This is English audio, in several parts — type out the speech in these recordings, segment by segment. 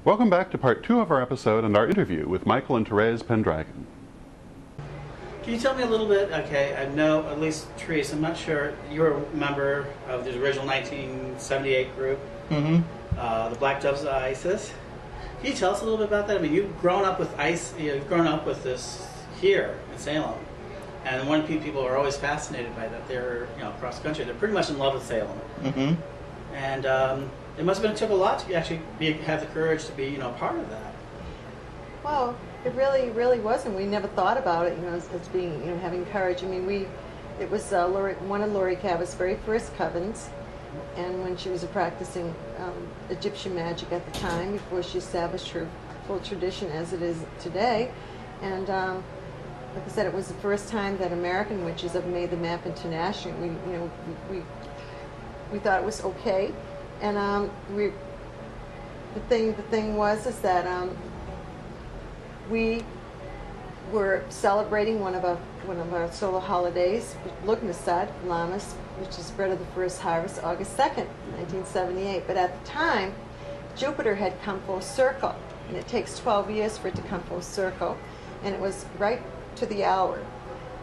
Welcome back to part 2 of our episode and our interview with Michael and Therese Pendragon. Can you tell me a little bit, okay, I know, at least Therese, I'm not sure, you were a member of the original 1978 group, the Black Doves of ISIS. Can you tell us a little bit about that? I mean, you've grown up with you've grown up with this here in Salem, and one thing people are always fascinated by that. They're, across the country, they're pretty much in love with Salem. And it must have took a lot to actually have the courage to be, part of that. Well, it really wasn't. We never thought about it, as being, having courage. I mean, it was one of Laurie Cabot's very first covens, and when she was practicing Egyptian magic at the time, before she established her full tradition as it is today. And like I said, it was the first time that American witches have made the map internationally. We thought it was okay, and the thing was that we were celebrating one of our solar holidays, Lugnasad, Lammas, which is spread of the first harvest, August 2nd, 1978. But at the time, Jupiter had come full circle, and it takes 12 years for it to come full circle, and it was right to the hour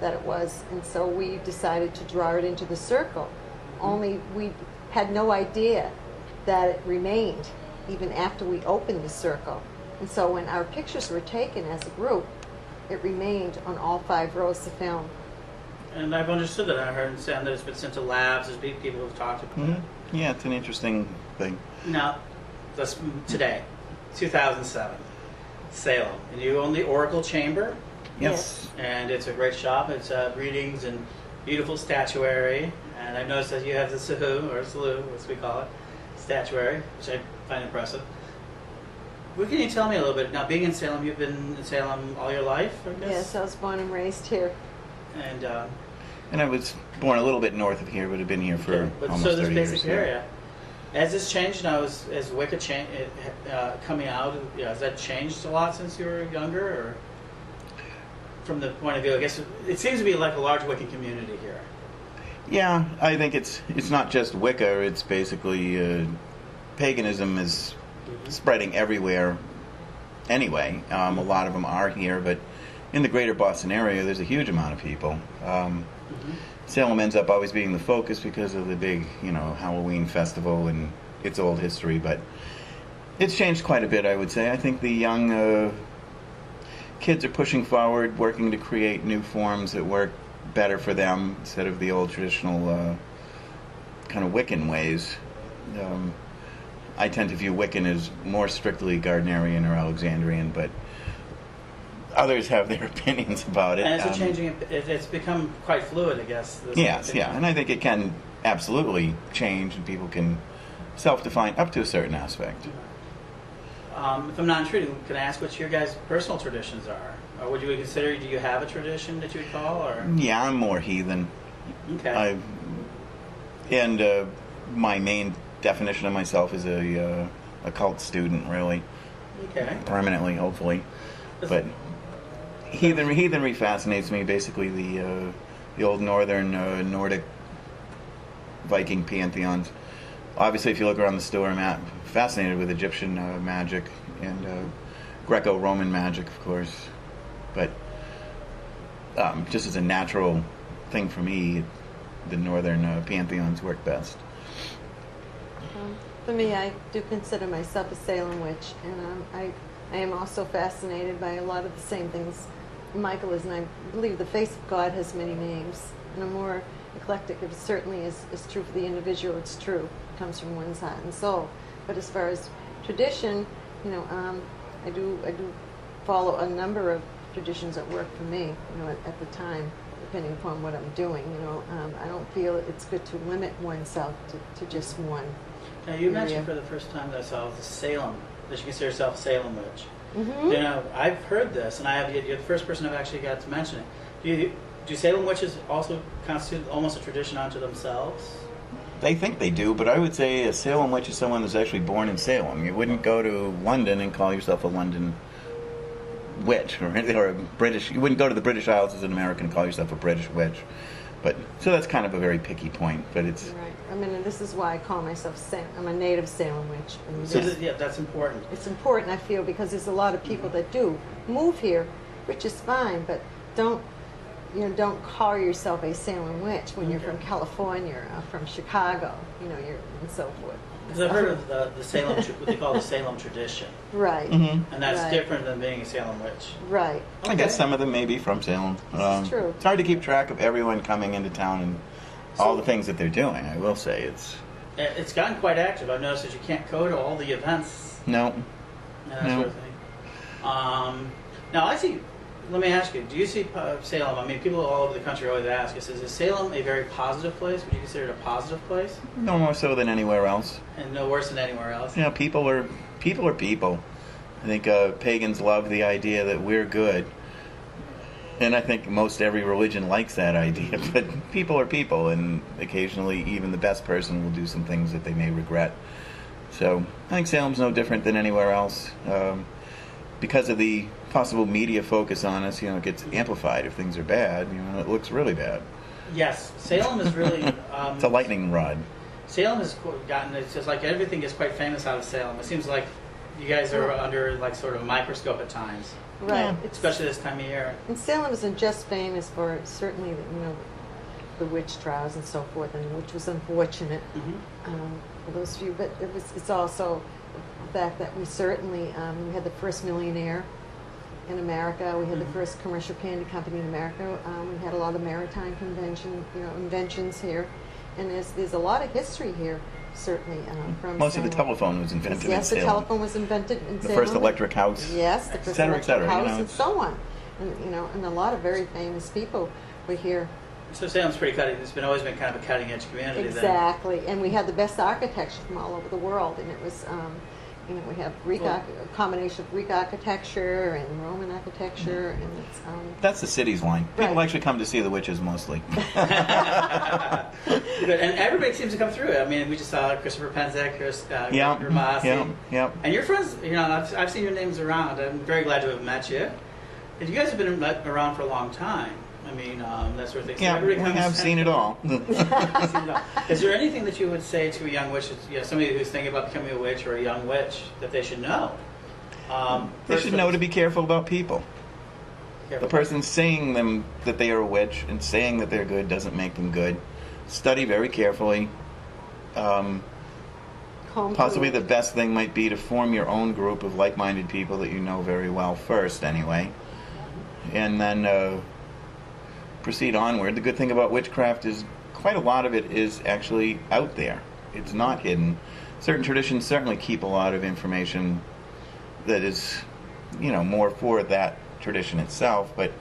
that it was, and so we decided to draw it into the circle. Only we had no idea that it remained even after we opened the circle. And so when our pictures were taken as a group, it remained on all 5 rows of film. And I've understood that. I heard and said that it's been sent to labs. There's people who've talked about it. Yeah, it's an interesting thing. Now, today, 2007, Salem. And you own the Oracle Chamber. Yes. And it's a great shop. It's readings and beautiful statuary. And I've noticed that you have the Sahu, or Salu, as we call it, statuary, which I find impressive. What can you tell me a little bit? Now, being in Salem, you've been in Salem all your life, I guess? Yes, I was born and raised here. And I was born a little bit north of here, but have been here for almost 30 years. So this basic area. Has this changed now? As Wicca coming out, has that changed a lot since you were younger? Or from the point of view, I guess, it seems to be like a large Wiccan community here. Yeah, I think it's not just Wicca. It's basically paganism is spreading everywhere anyway. A lot of them are here, but in the greater Boston area, there's a huge amount of people. Salem ends up always being the focus because of the big, Halloween festival and its old history, but it's changed quite a bit, I would say. I think the young kids are pushing forward, working to create new forms that work better for them instead of the old traditional kind of Wiccan ways. I tend to view Wiccan as more strictly Gardnerian or Alexandrian, but others have their opinions about it. And it's changing. It's become quite fluid, I guess. Yes, yeah, and I think it can absolutely change, and people can self-define up to a certain aspect. If I'm not intruding, can I ask what your guys' personal traditions are? Or would you consider, do you have a tradition that you would call? Or? Yeah, I'm more heathen. Okay. My main definition of myself is a cult student, really. Okay. Permanently, hopefully. But heathenry fascinates me. Basically, the old northern Nordic Viking pantheons. Obviously, if you look around the store, I'm fascinated with Egyptian magic and Greco-Roman magic, of course. But just as a natural thing for me, the northern pantheons work best. For me, I do consider myself a Salem witch, and I am also fascinated by a lot of the same things Michael is, and I believe the face of God has many names, and I'm more eclectic. It certainly is true for the individual. It's true. It comes from one's heart and soul. But as far as tradition, I do follow a number of traditions that work for me, at the time, depending upon what I'm doing. I don't feel it's good to limit oneself to just one. Now, you mentioned for the first time that I saw the Salem, that you consider yourself a Salem witch. I've heard this, and you're the first person I've actually got to mention it. Do Salem witches also constitute almost a tradition unto themselves? They think they do, but I would say a Salem witch is someone that's actually born in Salem. You wouldn't go to London and call yourself a London witch, or a British. You wouldn't go to the British Isles as an American and call yourself a British witch. But so that's kind of a very picky point, but it's. Right. I mean, and this is why I call myself I'm a native Salem witch. And So this- yeah, that's important. it's important, I feel, because there's a lot of people that do move here, which is fine, but don't call yourself a Salem witch when you're from California or from Chicago, and so forth. Because I've heard of the Salem, what they call the Salem tradition, Right, and that's Right. different than being a Salem witch. right. I guess some of them may be from Salem. This is true. It's hard to keep track of everyone coming into town and all the things that they're doing. I will say It's gotten quite active. I've noticed that you can't go to all the events no. and that No. sort of thing. Now, I see. Let me ask you: do you see Salem? I mean, people all over the country always ask us: is Salem a very positive place? Would you consider it a positive place, No more so than anywhere else. and no worse than anywhere else? People are people. I think pagans love the idea that we're good, and I think most every religion likes that idea. But people are people, and occasionally even the best person will do some things that they may regret. So I think Salem's no different than anywhere else. Because of the possible media focus on us, it gets amplified if things are bad. It looks really bad. Yes, Salem is really. It's a lightning rod. Salem has gotten. It's just like everything is quite famous out of Salem. It seems like you guys are under like sort of a microscope at times, Right. Yeah. especially this time of year. And Salem isn't just famous for certainly, the witch trials and so forth, and which was unfortunate for those few. But it's also the fact that we certainly we had the first millionaire in America. We had the first commercial candy company in America. We had a lot of maritime inventions here, and there's a lot of history here. Certainly from Most of the Salem. telephone was invented in Yes, the Salem. telephone was invented in The Salem. first electric house. Yes, the Et first cetera, et electric cetera, house and it's- so on. And, and a lot of very famous people were here. So Salem's pretty cutting. It's always been kind of a cutting edge community. Exactly. And we had the best architecture from all over the world. And it was, we have a combination of Greek architecture and Roman architecture. And it's, That's the city's line. People Right. actually come to see the witches mostly. Good. And everybody seems to come through. I mean, we just saw Christopher Penzek, Yeah, Ramasi. yeah. And your friends, I've seen your names around. I'm very glad to have met you. And you guys have been around for a long time. I mean, that sort of thing. So Yeah, we everybody have seen it all. Is there anything that you would say to a young witch, somebody who's thinking about becoming a witch or a young witch, that they should know? They should know to be careful about people. The person saying them that they are a witch and saying that they're good doesn't make them good. Study very carefully. Possibly the best thing might be to form your own group of like-minded people that you know very well first, anyway. And then proceed onward. The good thing about witchcraft is quite a lot of it is actually out there. It's not hidden. Certain traditions certainly keep a lot of information that is, more for that tradition itself, but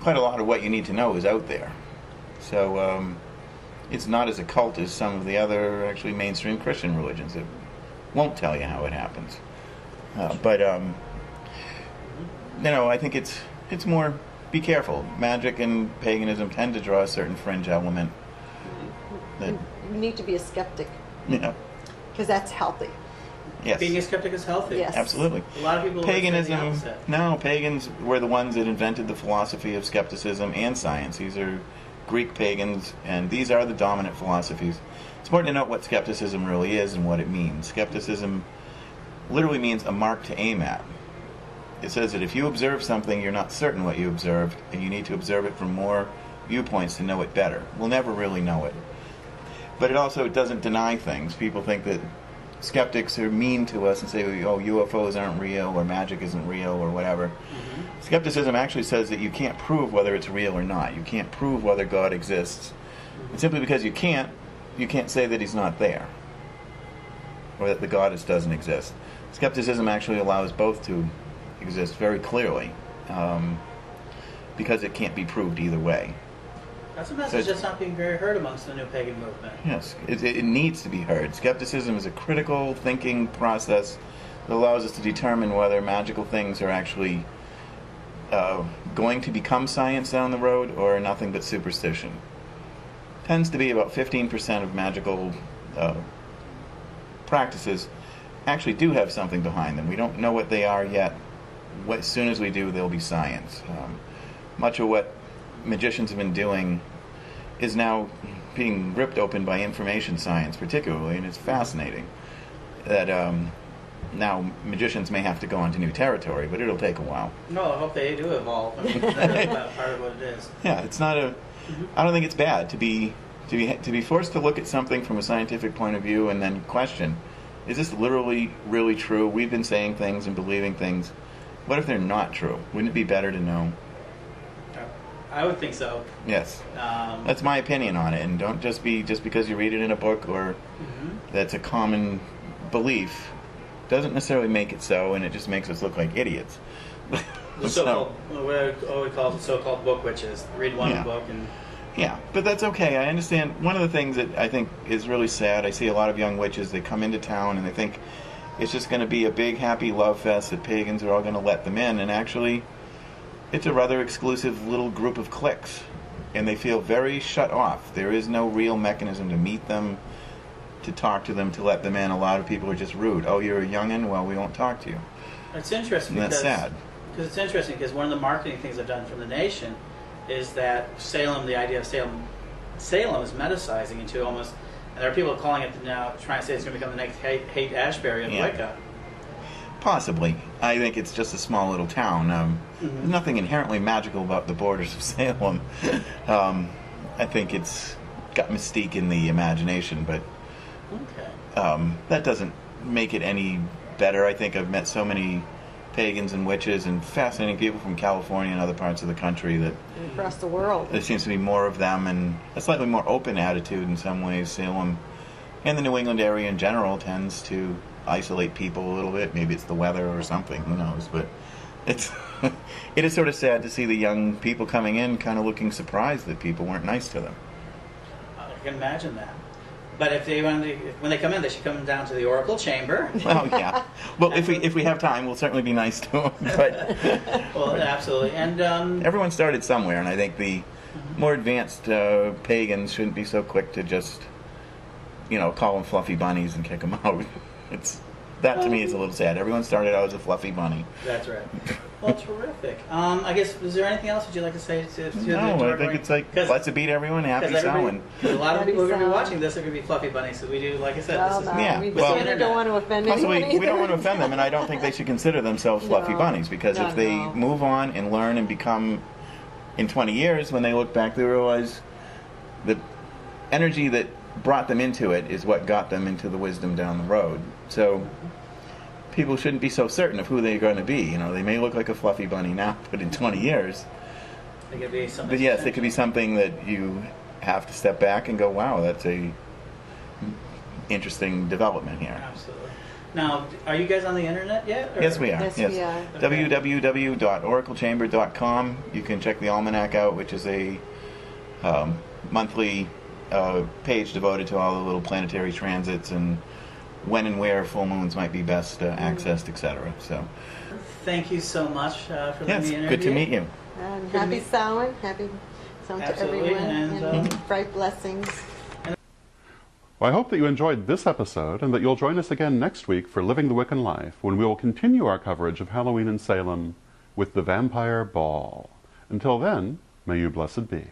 quite a lot of what you need to know is out there. So it's not as occult as some of the other actually mainstream Christian religions that won't tell you how it happens. But I think it's more be careful. Magic and paganism tend to draw a certain fringe element. That, you need to be a skeptic yes. because that's healthy. Being a skeptic is healthy. Yes. Absolutely. A lot of people would say the Paganism, opposite. no, pagans were the ones that invented the philosophy of skepticism and science. These are Greek pagans, and these are the dominant philosophies. It's important to note what skepticism really is and what it means. Skepticism literally means a mark to aim at. It says that if you observe something, you're not certain what you observed, and you need to observe it from more viewpoints to know it better. We'll never really know it. But it doesn't deny things. People think that skeptics are mean to us and say, UFOs aren't real, or magic isn't real, or whatever. Mm-hmm. Skepticism actually says that you can't prove whether it's real or not. You can't prove whether God exists. And simply because you can't say that he's not there, or that the goddess doesn't exist. Skepticism actually allows both to exist very clearly, because it can't be proved either way. That's a message that's not being very heard amongst the new pagan movement. Yes, it needs to be heard. Skepticism is a critical thinking process that allows us to determine whether magical things are actually going to become science down the road or nothing but superstition. Tends to be about 15% of magical practices actually do have something behind them. We don't know what they are yet. As soon as we do, they'll be science. Much of what magicians have been doing is now being ripped open by information science, particularly, and it's fascinating that now magicians may have to go onto new territory, but it'll take a while. No, I hope they do evolve. I mean, that's part of what it is. Yeah, it's not a. I don't think it's bad to be forced to look at something from a scientific point of view and then question: is this literally really true? We've been saying things and believing things. What if they're not true? Wouldn't it be better to know? I would think so. Yes, that's my opinion on it. And don't just because you read it in a book or that's a common belief doesn't necessarily make it so, and it just makes us look like idiots. The so-called, what we call the so-called book witches. Read one book and... Yeah, but that's okay. I understand. One of the things that I think is really sad, I see a lot of young witches, they come into town and they think it's just going to be a big happy love fest that pagans are all going to let them in, and actually it's a rather exclusive little group of cliques, and they feel very shut off. There is no real mechanism to meet them, to talk to them, to let them in. A lot of people are just rude. Oh, you're a youngin'? Well, we won't talk to you. It's interesting and that's sad. Because it's interesting because one of the marketing things I've done from the nation is that Salem, the idea of Salem is metasizing into almost, and there are people calling it now, trying to say it's going to become the next Haight Ashbury of Wicca. Possibly. I think it's just a small little town. There's nothing inherently magical about the borders of Salem. I think it's got mystique in the imagination, but that doesn't make it any better. I think I've met so many pagans and witches and fascinating people from California and other parts of the country that across the world there seems to be more of them, and a slightly more open attitude in some ways. Salem and the New England area in general tends to isolate people a little bit. Maybe it's the weather or something, who knows, but it is sort of sad to see the young people coming in kind of looking surprised that people weren't nice to them. I can imagine that. But if they when they come in, they should come down to the Oracle Chamber. Well, yeah. Well, if we have time, we'll certainly be nice to them. But well, absolutely. And everyone started somewhere, and I think the more advanced pagans shouldn't be so quick to just, call them fluffy bunnies and kick them out. That to me is a little sad. Everyone started out as a fluffy bunny. That's right. Well, terrific. I guess, is there anything else that you'd like to say to No, I think it's like, let's beat everyone, happy Samhain. Because a lot of people are going to be watching this are going to be fluffy bunnies, so we do, like I said, Well, this is... no, Yeah, we well, certainly don't want to offend anyone we don't want to offend them, and I don't think they should consider themselves fluffy bunnies, because if they move on and learn and become, in 20 years, when they look back, they realize the energy that brought them into it is what got them into the wisdom down the road. So people shouldn't be so certain of who they're going to be. They may look like a fluffy bunny now, but in 20 years, they could be something. But yes, it could be something that you have to step back and go, wow, that's a interesting development here. Absolutely. Now, are you guys on the internet yet? Or? Yes, we are. Yes, we are. www.oraclechamber.com. You can check the almanac out, which is a monthly page devoted to all the little planetary transits and when and where full moons might be best accessed, etc. So, thank you so much for letting me interview. Good to meet you. And happy Samhain, happy Samhain to Absolutely, everyone, and bright blessings. Well, I hope that you enjoyed this episode and that you'll join us again next week for Living the Wiccan Life, when we will continue our coverage of Halloween in Salem with the Vampire Ball. Until then, may you blessed be.